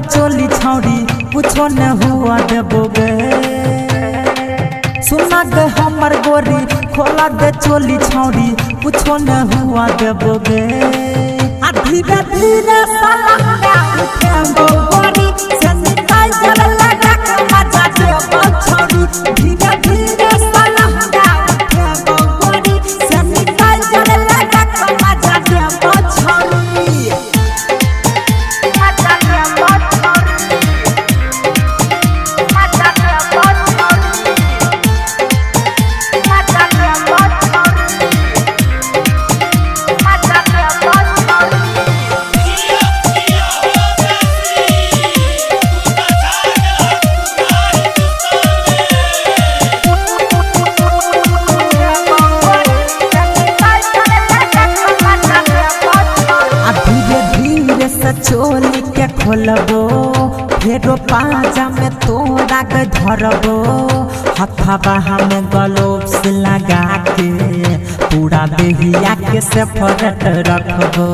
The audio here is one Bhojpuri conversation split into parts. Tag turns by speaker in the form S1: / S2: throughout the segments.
S1: चोली छौड़ी कुछो न हुआ देबोगे। सुना गे हमर गोरी खोला दे चोली छौड़ी कुछो न हुआ देबोगे। आ धीरे धीरे साला उठेबो गोरी सैनिटाइजर लगा के मजा देबो छौड़ी। धीरे धीरे साला उठेबो गोरी सैनिटाइजर लगा के मजा देबो छौड़ी। चोली के खोलबो फेरो पाजा में तोड़ा के धरबो। हथवा में ग्लोव्स लगा के पूरा देहिया के सेपरेट रखबो।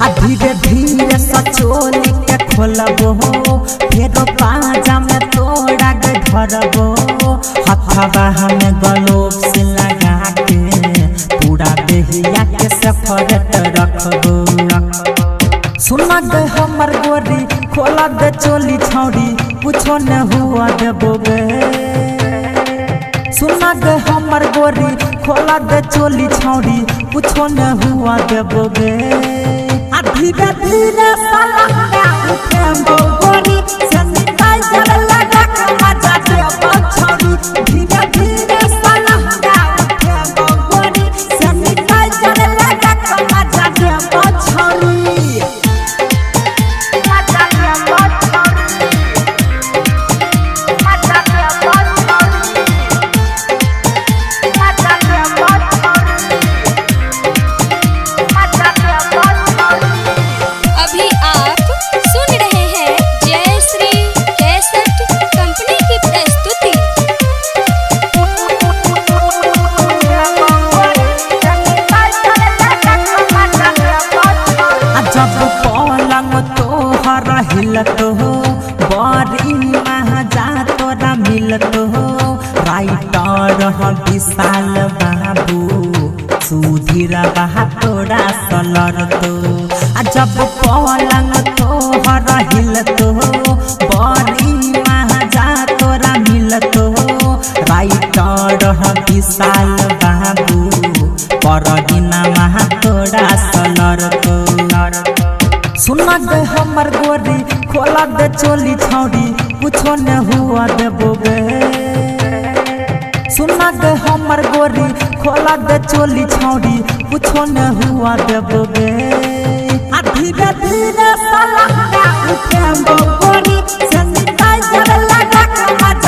S1: आ धीरे धीरे चोली के खोलबो फेरो पाजा में तोड़ा के धरबो। हथवा में ग्लोव्स लगा के पूरा देहिया के सेपरेट रखबो। सुना गे हमर गोरी खोला दे चोली छौड़ी कुछो न हुआ देबोगे। सुना गे हमर गोरी खोला दे चोली छौड़ी कुछो न हुआ देबोगे। आ धीरे धीरे साला उठेबो गोरी सैनिटाइजर लगा के मजा देबो छौड़ी। धीरे धीरे साला उठेबो गोरी सैनिटाइजर लगा के मजा देबो छौड़ी। हिलत हो बड़ी महाजा तोरा मिलत हो। राइटर विशाल बाबू सुधीर बहा तोरा सलरत। आ जब पलंग तोहर हिलत हो बड़ी महाजा तोरा मिलत हो। राइटर विशाल बाबू परगिना महा तोरा सलरत। सुना गे हमर गोरी खोला दे चोली छौड़ी कुछो न हुआ देबोगे। सुना गे हमर गोरी खोला दे चोली छौड़ी कुछो न हुआ देबोगे। आ धीरे धीरे साला उठेबो गोरी सैनिटाइजर लगा के मजा